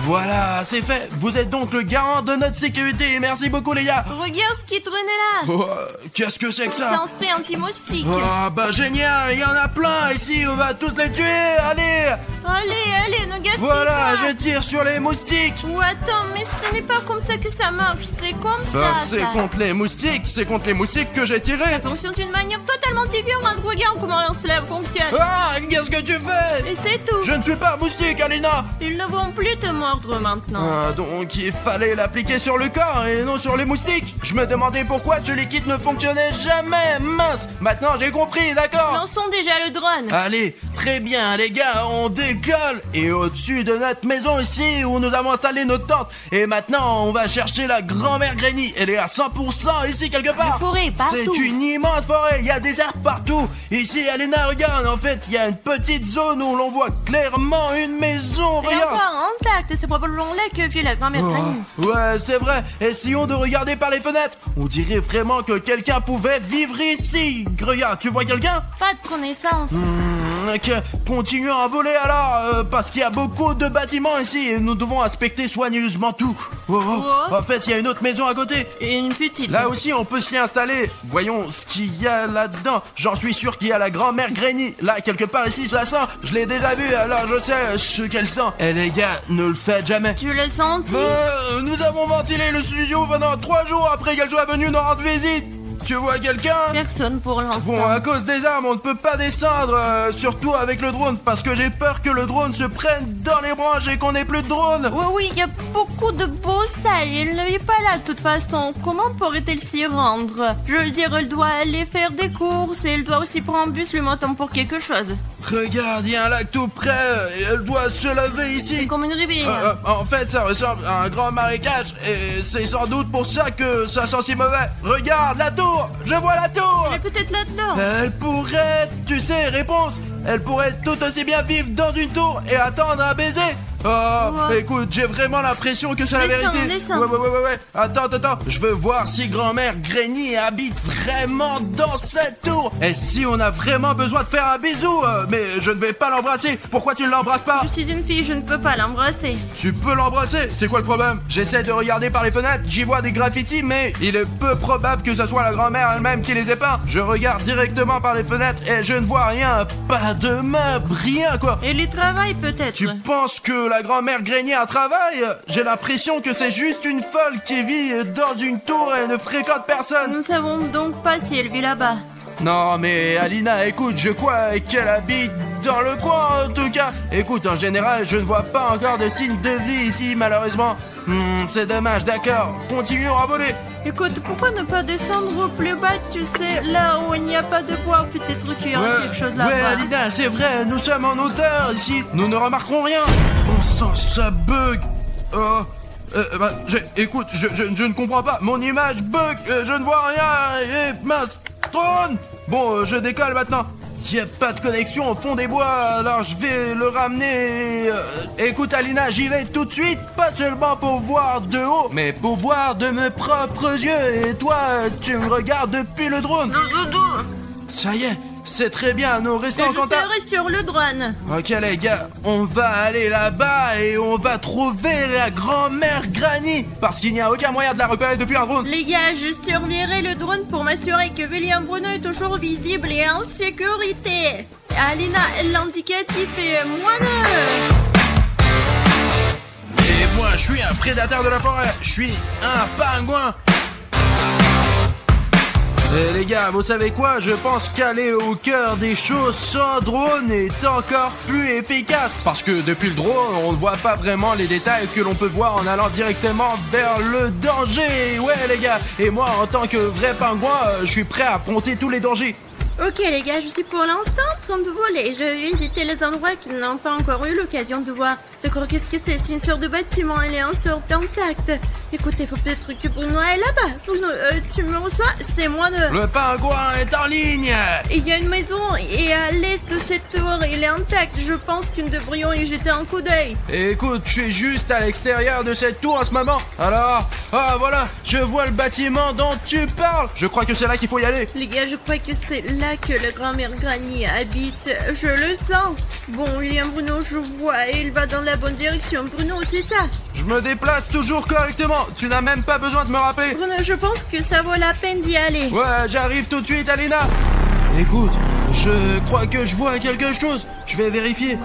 Voilà, c'est fait. Vous êtes donc le garant de notre sécurité. Merci beaucoup les gars. Regarde ce qui traînait là. Oh, qu'est-ce que c'est que C'est ça? un spray anti-moustique. Oh, bah génial, il y en a plein ici, on va tous les tuer. Allez. Allez, ne gaspille Voilà, pas. je tire sur les moustiques. Ou attends, mais ce n'est pas comme ça que ça marche, c'est comme Bah ça. c'est contre les moustiques que j'ai tiré. Ça fonctionne d'une manière totalement différente. Regarde comment cela fonctionne. Ah, qu'est-ce que tu fais? Et c'est tout. Je ne suis pas moustique, Alina. Ils ne vont plus te mordre maintenant. Ah, donc il fallait l'appliquer sur le corps et non sur les moustiques. Je me demandais pourquoi ce liquide ne fonctionnait jamais. Mince, maintenant j'ai compris, d'accord. Lançons déjà le drone. Allez, très bien les gars, on décolle. Et au-dessus de notre maison ici où nous avons installé notre tente. Et maintenant on va chercher la grand-mère Granny. Elle est à 100% ici quelque part. Une forêt partout. C'est une immense forêt, il y a des arbres partout. Ici Alina, regarde, en fait il y a une petite zone où l'on voit clairement une maison. Elle est Regarde. encore intacte, c'est probablement là que vit la grand-mère Granny. Ouais, c'est vrai. Essayons de regarder par les fenêtres. On dirait vraiment que quelqu'un pouvait vivre ici. Regarde, tu vois quelqu'un? Pas de connaissance. Ok, continuons à voler alors, parce qu'il y a beaucoup de bâtiments ici et nous devons inspecter soigneusement tout. En fait, il y a une autre maison à côté. Et une petite. Là aussi, on peut s'y installer. Voyons ce qu'il y a là-dedans. J'en suis sûr qu'il y a la grand-mère Granny. Là, quelque part ici, je la sens. Je l'ai déjà vue, alors je sais ce qu'elle sent. Et les gars, ne le faites jamais. Tu l'as senti? Nous avons ventilé le studio pendant 3 jours après qu'elle soit venue nous rendre visite. Tu vois quelqu'un? Personne pour l'instant. Bon, à cause des armes, on ne peut pas descendre, surtout avec le drone, parce que j'ai peur que le drone se prenne dans les branches et qu'on ait plus de drone. Oui, il y a beaucoup de broussailles. Elle n'est pas là de toute façon. Comment pourrait-elle s'y rendre? Je veux dire, elle doit aller faire des courses et elle doit aussi prendre un bus le matin pour quelque chose. Regarde, il y a un lac tout près et elle doit se laver ici. C'est comme une rivière. En fait, ça ressemble à un grand marécage et c'est sans doute pour ça que ça sent si mauvais. Regarde la tour! Je vois la tour! Elle est peut-être là-dedans. Elle pourrait, tu sais, réponse. Elle pourrait tout aussi bien vivre dans une tour et attendre un baiser. Oh, écoute, j'ai vraiment l'impression que c'est la vérité. Descends. Ouais. Attends. Je veux voir si grand-mère Granny habite vraiment dans cette tour. Et si on a vraiment besoin de faire un bisou, mais je ne vais pas l'embrasser. Pourquoi tu ne l'embrasses pas? Je suis une fille, je ne peux pas l'embrasser. Tu peux l'embrasser, c'est quoi le problème? J'essaie de regarder par les fenêtres, j'y vois des graffitis, mais il est peu probable que ce soit la grand-mère elle-même qui les ait peints. Je regarde directement par les fenêtres et je ne vois rien, pas de meubles, rien quoi. Et les travail peut-être. Tu penses que la grand-mère Granny a un travail? J'ai l'impression que c'est juste une folle qui vit dans une tour et ne fréquente personne. Nous ne savons donc pas si elle vit là-bas. Non mais Alina, écoute, je crois qu'elle habite dans le coin en tout cas. Écoute, en général, je ne vois pas encore de signes de vie ici malheureusement. C'est dommage, d'accord. Continuons à voler. Écoute, pourquoi ne pas descendre plus bas, tu sais, là où il n'y a pas de bois, peut-être qu'il y a quelque chose là-bas. Ouais, Alina, c'est vrai, nous sommes en hauteur ici. Nous ne remarquerons rien. Bon sang, ça bug? Écoute, je ne comprends pas. Mon image bug, je ne vois rien. Et mince, drone. Bon, je décolle maintenant. Y a pas de connexion au fond des bois, alors je vais le ramener. Écoute Alina, j'y vais tout de suite, pas seulement pour voir de haut, mais pour voir de mes propres yeux. Et toi, tu me regardes depuis le drone. Ça y est, c'est très bien, nous restons en contact. Je serai sur le drone. Ok les gars, on va aller là-bas et on va trouver la grand-mère Granny, parce qu'il n'y a aucun moyen de la repérer depuis un drone. Les gars, je surveillerai le drone pour m'assurer que William Bruno est toujours visible et en sécurité. Alina, l'indicatif est -2. Et moi, je suis un prédateur de la forêt, je suis un pingouin. Et les gars, vous savez quoi? Je pense qu'aller au cœur des choses sans drone est encore plus efficace. Parce que depuis le drone, on ne voit pas vraiment les détails que l'on peut voir en allant directement vers le danger. Ouais les gars, et moi en tant que vrai pingouin, je suis prêt à affronter tous les dangers. Ok les gars, je suis pour l'instant en train de voler. Je vais visiter les endroits qu'ils n'ont pas encore eu l'occasion de voir. D'accord, qu'est-ce que c'est? C'est une sorte de bâtiment, elle est en sorte intacte. Écoutez, faut peut-être que Bruno est là-bas. Bruno, tu me reçois? C'est -2. Le pingouin est en ligne. Il y a une maison et à l'est de cette tour, il est intact. Je pense qu'une devrions y jeter un coup d'œil. Écoute, je suis juste à l'extérieur de cette tour en ce moment. Alors, voilà, je vois le bâtiment dont tu parles. Je crois que c'est là qu'il faut y aller. Les gars, je crois que c'est là que la grand-mère Granny habite. Je le sens. Bon, William Bruno, je vois, et il va dans la bonne direction. Bruno, c'est ça. Je me déplace toujours correctement. Tu n'as même pas besoin de me rappeler. Bruno, je pense que ça vaut la peine d'y aller. Ouais, j'arrive tout de suite, Alina. Écoute, je crois que je vois quelque chose. Je vais vérifier.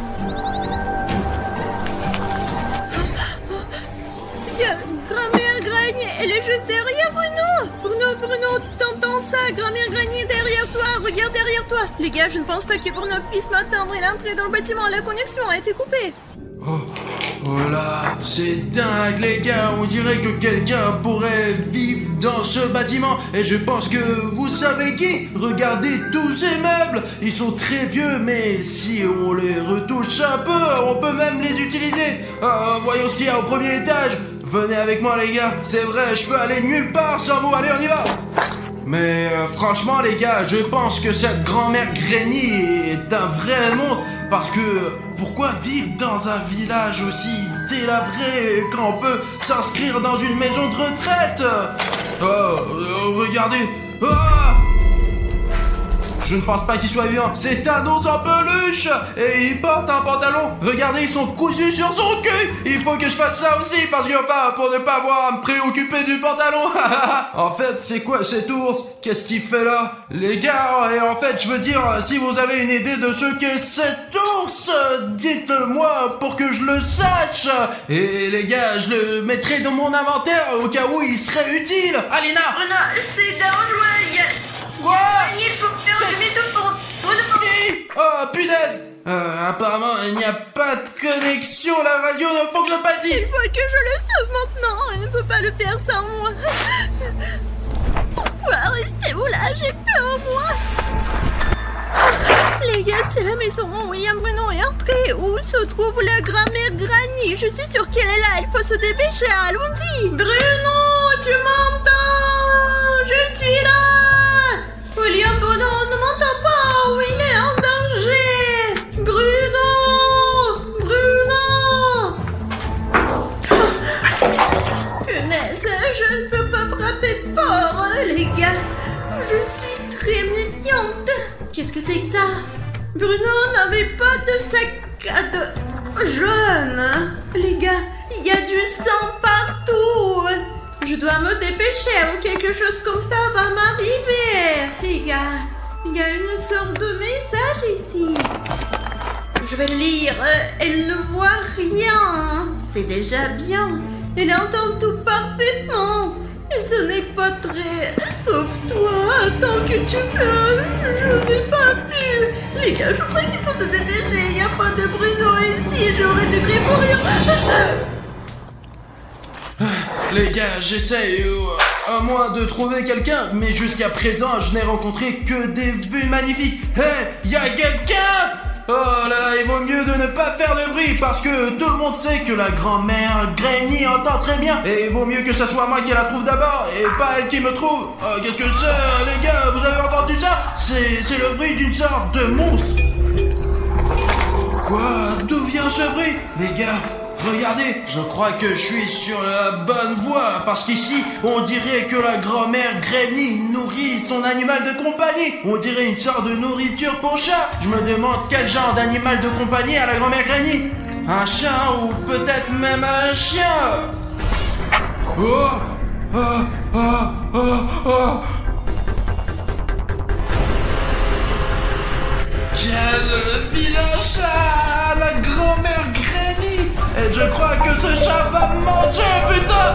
Grand-mère Granny, elle est juste derrière Bruno. Bruno, t'entends ça? Grand-mère Granny est derrière toi. Regarde derrière toi. Les gars, je ne pense pas que Bruno puisse m'attendre. Il est entré dans le bâtiment. La connexion a été coupée. Oh là, c'est dingue les gars, on dirait que quelqu'un pourrait vivre dans ce bâtiment. Et je pense que vous savez qui? Regardez tous ces meubles, ils sont très vieux, mais si on les retouche un peu, on peut même les utiliser. Voyons ce qu'il y a au premier étage. Venez avec moi les gars, c'est vrai, je peux aller nulle part sans vous. Allez, on y va. Mais franchement les gars, je pense que cette grand-mère Granny est un vrai monstre. Parce que pourquoi vivre dans un village aussi délabré quand on peut s'inscrire dans une maison de retraite? Regardez. Je ne pense pas qu'il soit vivant. C'est un ours en peluche et il porte un pantalon. Regardez, ils sont cousus sur son cul. Il faut que je fasse ça aussi parce que pour ne pas avoir à me préoccuper du pantalon. En fait, c'est quoi cet ours? Qu'est-ce qu'il fait là? Les gars, et en fait, je veux dire, si vous avez une idée de ce qu'est cet ours, dites-moi pour que je le sache. Et les gars, je le mettrai dans mon inventaire au cas où il serait utile. Alina! Bruno, c'est dangereux. Quoi? Il faut faire demi-tour. Oh punaise! Apparemment il n'y a pas de connexion, la radio ne fonctionne pas ici. Il faut que je le sauve maintenant. Elle ne peut pas le faire sans moi. Pourquoi restez-vous là? J'ai peur moi. Les gars, c'est la maison où William Bruno est entré. Où se trouve la grand-mère Granny? Je suis sûre qu'elle est là. Il faut se dépêcher. Allons-y. Bruno, tu m'entends? Je suis là. William Bruno ne m'entend pas. Où il est en danger. Bruno. Punaise, je ne peux pas frapper fort, les gars. Je suis très méfiante. Qu'est-ce que c'est que ça? Bruno n'avait pas de sac à dos jaune. Les gars, il y a du sang partout. Je dois me dépêcher ou quelque chose comme ça va m'arriver. Les gars, il y a une sorte de message ici. Je vais le lire. Elle ne voit rien. C'est déjà bien. Elle entend tout parfaitement. Et ce n'est pas très... Sauve-toi, tant que tu peux. Je n'ai pas pu. Les gars, je crois qu'il faut se dépêcher. Il n'y a pas de Bruno ici. J'aurais dû crier pour rien. Les gars, j'essaye à moins de trouver quelqu'un, mais jusqu'à présent, je n'ai rencontré que des vues magnifiques. Hé, y a quelqu'un? Oh là là, il vaut mieux de ne pas faire de bruit parce que tout le monde sait que la grand-mère Granny entend très bien. Et il vaut mieux que ce soit moi qui la trouve d'abord et pas elle qui me trouve. Oh, qu'est-ce que c'est, les gars? Vous avez entendu ça? C'est le bruit d'une sorte de monstre. Quoi? D'où vient ce bruit? Les gars, regardez, je crois que je suis sur la bonne voie, parce qu'ici, on dirait que la grand-mère Granny nourrit son animal de compagnie. On dirait une sorte de nourriture pour chat. Je me demande quel genre d'animal de compagnie a la grand-mère Granny. Un chat ou peut-être même un chien. Oh, oh, oh, oh, oh. Quel vilain chat, la grand-mère Granny. Et je crois que ce chat va me manger, putain.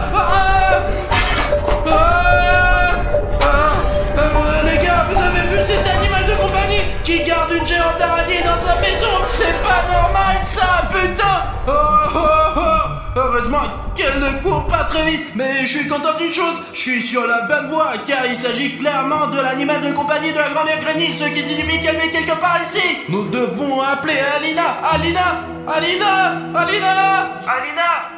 Les gars, vous avez vu cet animal de compagnie qui garde une géante araignée dans sa maison? C'est pas normal ça, putain. Heureusement qu'elle ne court pas très vite. Mais je suis content d'une chose, je suis sur la bonne voie, car il s'agit clairement de l'animal de compagnie de la grand-mère Granny, ce qui signifie qu'elle est quelque part ici. Nous devons appeler Alina. Alina,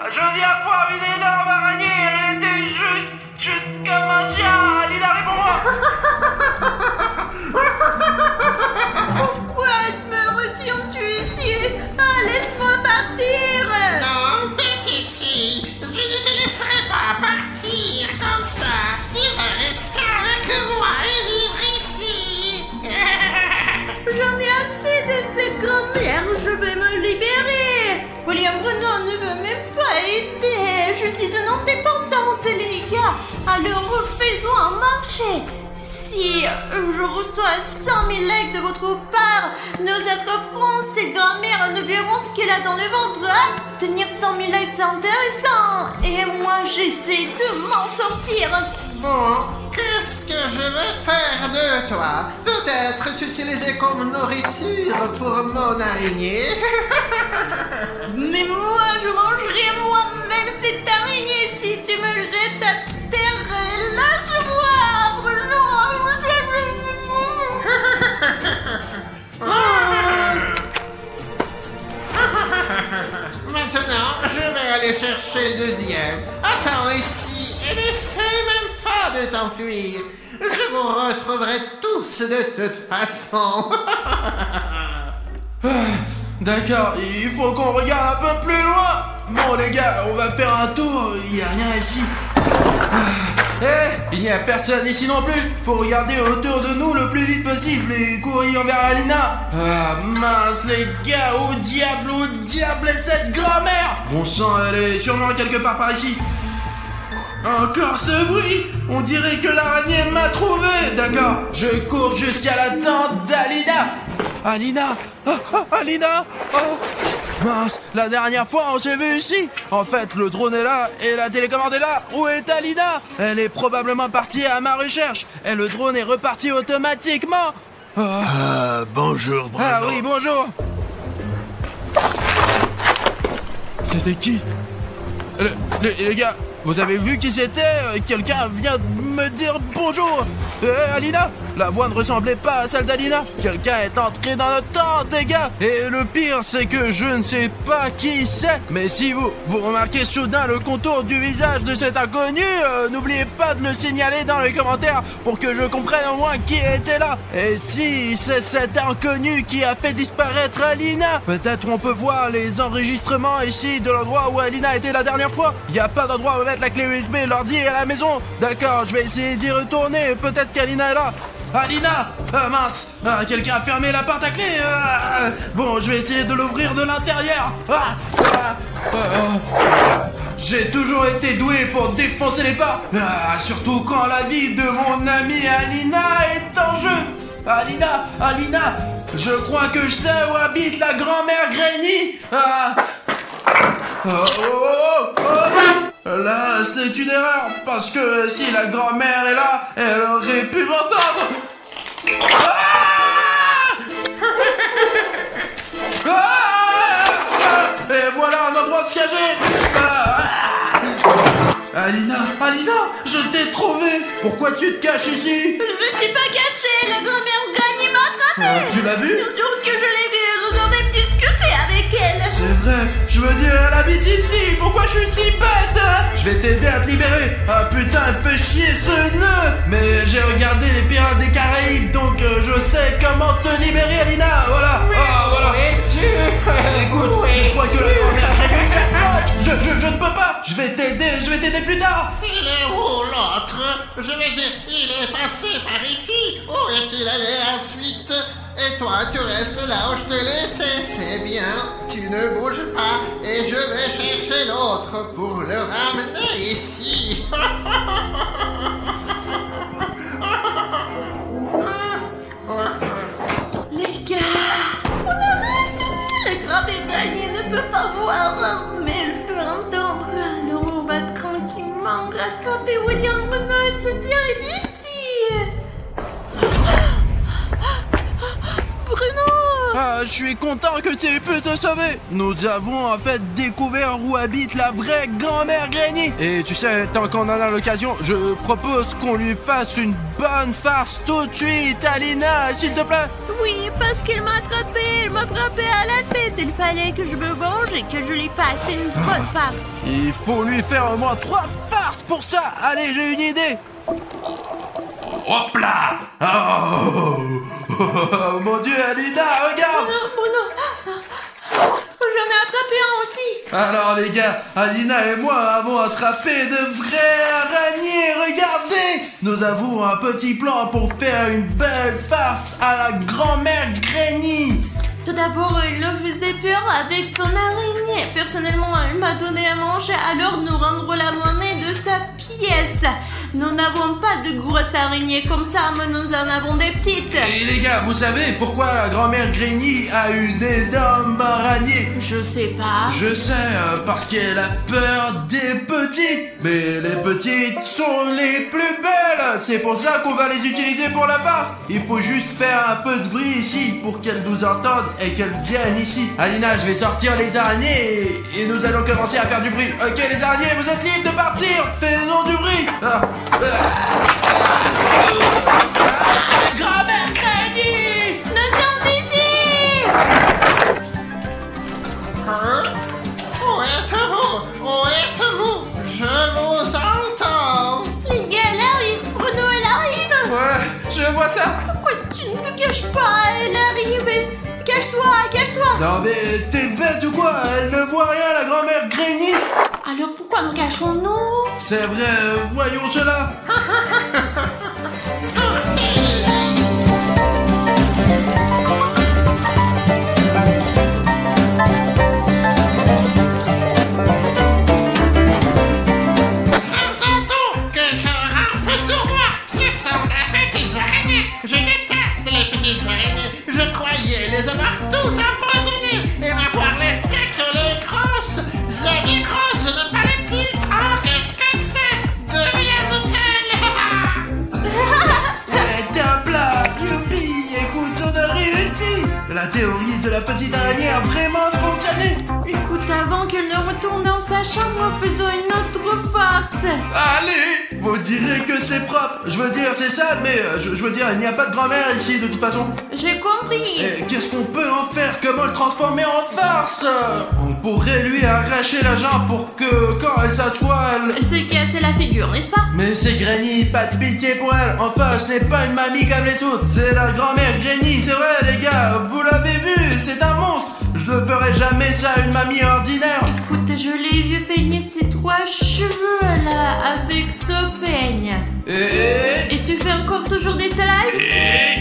je viens voir une énorme araignée. Elle était juste comme un chien. Alina, réponds-moi. Pourquoi me retires-tu ici? Ah, laisse-moi partir. Non, petite fille, je ne te laisserai pas partir comme ça. Tu vas rester avec moi et vivre ici. J'en ai assez de cette grand-mère, je vais me libérer. William Bruno ne veut même pas aider. Je suis une indépendante, les gars. Alors faisons un marché. Si je reçois 100 000 likes de votre part, nous attraperons cette grand-mère, nous verrons ce qu'elle a dans le ventre. Tenir 100 000 likes, c'est intéressant. Et moi, j'essaie de m'en sortir. Bon, qu'est-ce que je vais faire de toi? Peut-être t'utiliser comme nourriture pour mon araignée. Mais moi, je mangerai moi-même cette araignée si tu me jettes à terre. Lâche-moi, Bruno. Maintenant, je vais aller chercher le deuxième. Attends ici et n'essaie même pas de t'enfuir. Je vous retrouverai tous de toute façon. D'accord, il faut qu'on regarde un peu plus loin. Bon les gars, on va faire un tour, il n'y a rien ici. Il n'y a personne ici non plus. Faut regarder autour de nous le plus vite possible et courir vers Alina. Ah mince les gars, au diable est cette grand-mère. Bon sang, elle est sûrement quelque part par ici. Encore ce bruit. On dirait que l'araignée m'a trouvé. D'accord, je cours jusqu'à la tente d'Alina. Alina, Alina. Mince, la dernière fois on s'est vu ici. En fait, le drone est là et la télécommande est là. Où est Alina? Elle est probablement partie à ma recherche. Et le drone est reparti automatiquement. Bonjour, Bruno. Ah oui, bonjour. C'était qui? Les gars, vous avez vu qui c'était? Quelqu'un vient de me dire bonjour. Alina? La voix ne ressemblait pas à celle d'Alina. Quelqu'un est entré dans notre tente, les gars. Et le pire, c'est que je ne sais pas qui c'est. Mais si vous remarquez soudain le contour du visage de cet inconnu, n'oubliez pas de le signaler dans les commentaires pour que je comprenne au moins qui était là. Et si c'est cet inconnu qui a fait disparaître Alina, peut-être on peut voir les enregistrements ici de l'endroit où Alina était la dernière fois. Il n'y a pas d'endroit où mettre la clé USB, l'ordi et la maison. D'accord, je vais essayer d'y retourner. Peut-être qu'Alina est là. Alina! Mince! Quelqu'un a fermé la porte à clé! Bon, je vais essayer de l'ouvrir de l'intérieur! J'ai toujours été doué pour défoncer les portes! Surtout quand la vie de mon amie Alina est en jeu! Alina! Je crois que je sais où habite la grand-mère Granny! Là, c'est une erreur, parce que si la grand-mère est là, elle aurait pu m'entendre. Et voilà un endroit de se cacher. Alina, je t'ai trouvé. Pourquoi tu te caches ici? Je me suis pas cachée, la grand-mère Granny m'a attrapée. Tu l'as vu? Bien sûr que je l'ai vu, regardez. Je veux dire, elle habite ici. Pourquoi je suis si bête? Je vais t'aider à te libérer. Ah putain, elle fait chier ce nœud. Mais j'ai regardé les Pirates des Caraïbes, donc je sais comment te libérer, Alina. Voilà. Ah, voilà. Écoute, je crois que la grand-mère Grégory s'approche. Je ne peux pas. Je vais t'aider plus tard. Il est où l'autre? Je veux dire, il est passé par ici. Où est-il allé ensuite? Et toi, tu restes là où je te laissais. C'est bien, tu ne bouges pas. Et je vais chercher l'autre pour le ramener ici. Les gars, on a réussi. Le grand-mère Granny ne peut pas voir, mais elle peut entendre. Alors on va tranquillement rattraper William, Bruno et se tirer d'ici. Ah, je suis content que tu aies pu te sauver. Nous avons en fait découvert où habite la vraie grand-mère Granny. Et tu sais, tant qu'on en a l'occasion, je propose qu'on lui fasse une bonne farce tout de suite, Alina, s'il te plaît. Oui, parce qu'elle m'a attrapé, elle m'a frappé à la tête. Il fallait que je me venge et que je lui fasse une bonne farce. Il faut lui faire au moins 3 farces pour ça. Allez, j'ai une idée. Hop là! Oh, mon Dieu, Alina, regarde! Bruno, j'en ai attrapé un aussi. Alors les gars, Alina et moi avons attrapé de vrais araignées, regardez! Nous avons un petit plan pour faire une belle farce à la grand-mère Granny. Tout d'abord, il le faisait peur avec son araignée. Personnellement, elle m'a donné à manger, alors nous rendre la monnaie de sa pièce. Nous n'avons pas de grosses araignées comme ça, mais nous en avons des petites. Et les gars, vous savez pourquoi la grand-mère Granny a eu d'énormes araignées? Je sais pas. Je sais, parce qu'elle a peur des petites. Mais les petites sont les plus belles. C'est pour ça qu'on va les utiliser pour la farce. Il faut juste faire un peu de bruit ici pour qu'elles nous entendent et qu'elles viennent ici. Alina, je vais sortir les araignées et nous allons commencer à faire du bruit. Ok les araignées, vous êtes libres de partir. Faisons du bruit. Grand-mère Granny! Nous sommes ici. Hein? Où êtes-vous? Où êtes-vous? Je vous entends. Les gars, elle arrive. Bruno, elle arrive. Ouais, je vois ça. Pourquoi tu ne te caches pas? Elle arrive. Cache-toi, cache-toi. Non mais t'es bête ou quoi? Elle ne voit rien, la grand-mère Granny. Alors pourquoi nous cachons-nous? C'est vrai, voyons cela. Je croyais les avoir toutes empoisonnées et n'avoir laissé que les grosses. J'ai les grosses, ne pas les petites. Oh, qu'est-ce que c'est? Deviennent-elles? Top là, youpi. Écoute, on a réussi. La théorie de la petite araignée a vraiment fonctionné. Écoute, avant qu'elle ne retourne dans sa chambre, faisons une autre farce. Allez, vous direz que c'est propre. Je veux dire, c'est ça, mais je veux dire, il n'y a pas de grand-mère ici de toute façon. J'ai compris. Et qu'est-ce qu'on peut en faire? Comment le transformer en farce? On pourrait lui arracher la jambe pour que quand elle s'assoit, Elle s'est cassée la figure, n'est-ce pas? Mais c'est Granny, pas de pitié pour elle. Enfin, ce n'est pas une mamie comme les autres. C'est la grand-mère Granny, c'est vrai les gars. Vous l'avez vu, c'est un monstre. Je ne ferai jamais ça à une mamie ordinaire. Écoute, je l'ai vu peigner ses 3 cheveux là avec ce peigne. Et tu fais encore toujours des salades?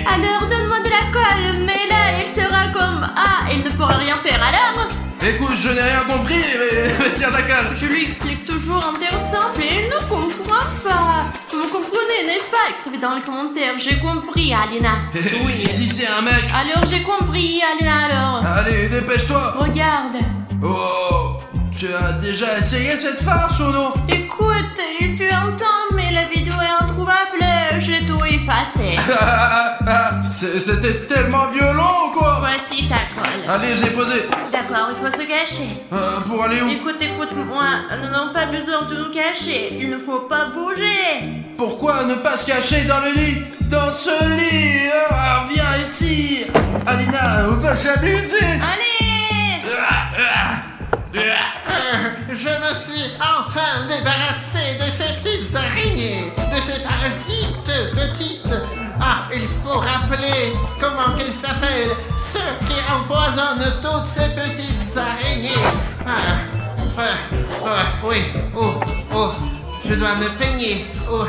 Alors donne-moi de la colle, mais là elle sera comme... Ah, elle ne pourra rien faire alors? Écoute, je n'ai rien compris, mais tiens ta colle. Je lui explique toujours en terre simple et elle ne comprend pas. Vous comprenez, n'est-ce pas? Écrivez dans les commentaires, j'ai compris, Alina. Oui, si c'est un mec. Alors j'ai compris, Alina, alors. Allez, dépêche-toi. Regarde. Oh, tu as déjà essayé cette farce ou non? Écoute, tu entends, mais la vidéo est introuvable, j'ai tout effacé. C'était tellement violent ou quoi? Voici ta colle. Allez, je l'ai posé. D'accord, il faut se cacher. Pour aller où? Écoute-moi, nous n'avons pas besoin de nous cacher, il ne faut pas bouger. Pourquoi ne pas se cacher dans le lit? Dans ce lit. Viens ici. Alina, on va s'amuser. Allez. Je me suis enfin débarrassé de ces petites araignées, de ces parasites petites. Ah, il faut rappeler comment qu'ils s'appellent, ceux qui empoisonnent toutes ces petites araignées. Oui, oh, je dois me peigner. Oh,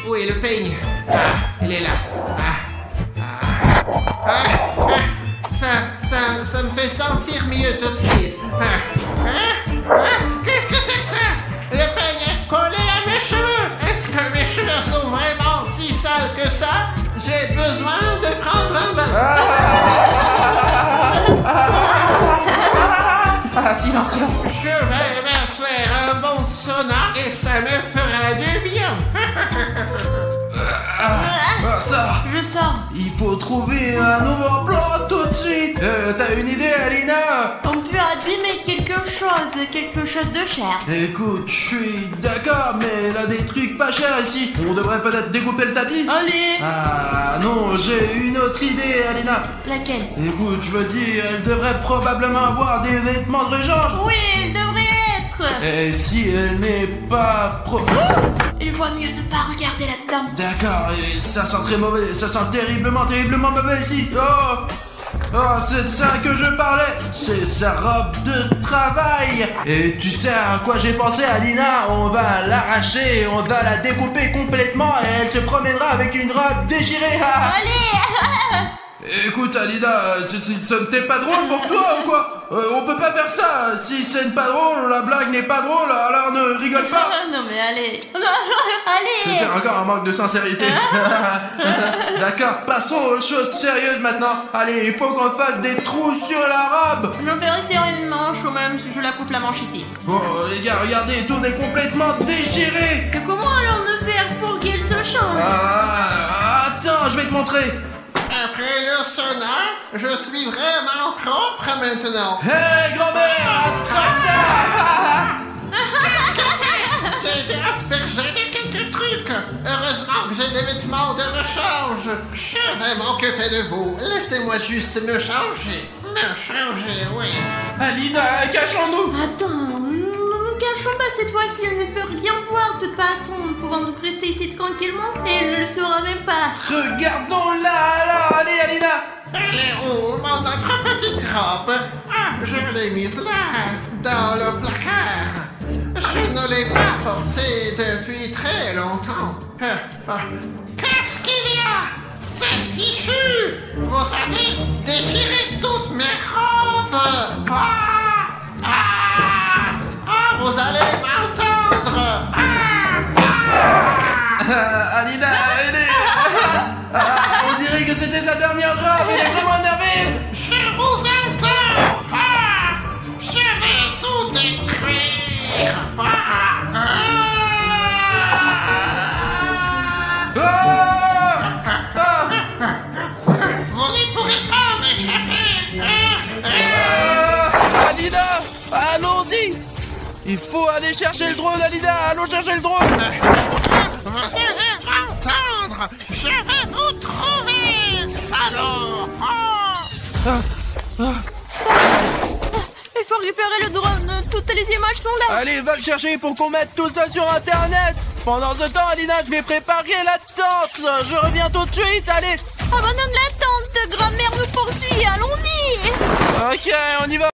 où est le peigne? Ah, il est là. Ça me fait sentir mieux tout de suite. Qu'est-ce que c'est que ça? Le peigne est collé à mes cheveux. Est-ce que mes cheveux sont vraiment si sales que ça? J'ai besoin de prendre un bain. Silence. Je vais me faire un bon sauna et ça me fera du bien. Ça. Je sors. Il faut trouver un nouveau emploi tout de suite. T'as une idée, Alina? On peut abîmer quelque chose de cher. Écoute, je suis d'accord, mais elle a des trucs pas chers ici. On devrait peut-être découper le tapis. Allez. Ah non, j'ai une autre idée, Alina. Laquelle? Écoute, je veux dire, elle devrait probablement avoir des vêtements de rechange. Oui, elle devrait être. Et si elle n'est pas Il vaut mieux ne pas regarder là-dedans. D'accord, et ça sent très mauvais, ça sent terriblement mauvais ici. Oh, c'est de ça que je parlais. C'est sa robe de travail. Et tu sais à quoi j'ai pensé, Alina? On va l'arracher, on va la découper complètement et elle se promènera avec une robe déchirée. Allez. Écoute, Alina, ce n'était pas drôle pour toi ou quoi? On peut pas faire ça. Si ce n'est pas drôle, la blague n'est pas drôle, alors ne rigole pas. Non mais allez. Allez. C'était encore un manque de sincérité. D'accord, passons aux choses sérieuses maintenant. Allez, il faut qu'on fasse des trous sur la robe. Je vais serrer une manche ou même si je la coupe la manche ici. Bon, les gars, regardez, tout est complètement déchiré. Mais comment alors ne faire pour qu'elle se change? Attends, je vais te montrer. Après le sauna, je suis vraiment propre maintenant. Hé, grand-mère, attrape ça. Qu'est-ce que c'est? J'ai été aspergé de quelques trucs. Heureusement que j'ai des vêtements de rechange. Je vais m'occuper de vous. Laissez-moi juste me changer. Oui. Alina, cachons-nous. Attends, ne nous cachons pas cette fois-ci, elle ne peut rien voir de toute façon. Nous pouvons donc rester ici tranquillement et elle ne le saura même pas. Regardons-la, alors, allez, Alina. Elle est où, mon autre petite robe? Ah, je l'ai mise là, dans le placard. Je ne l'ai pas portée depuis très longtemps. Qu'est-ce qu'il y a? C'est fichu! Vous avez déchiré toutes mes robes! Vous allez m'entendre! Alina, aidez. On dirait que c'était sa dernière robe, elle est vraiment énervée. Je vous entends! Je vais tout détruire! Vous ne pourrez pas m'échapper! Alina, allons-y. Il faut aller chercher le drone, Alina. Allons chercher le drone. Vous allez m'entendre! Je vais vous trouver, salaud! Il faut récupérer le drone, toutes les images sont là. Allez, va le chercher pour qu'on mette tout ça sur Internet. Pendant ce temps, Alina, je vais préparer la tente. Je reviens tout de suite, allez. Abandonne la tente, grand-mère nous poursuit, allons-y. Ok, on y va.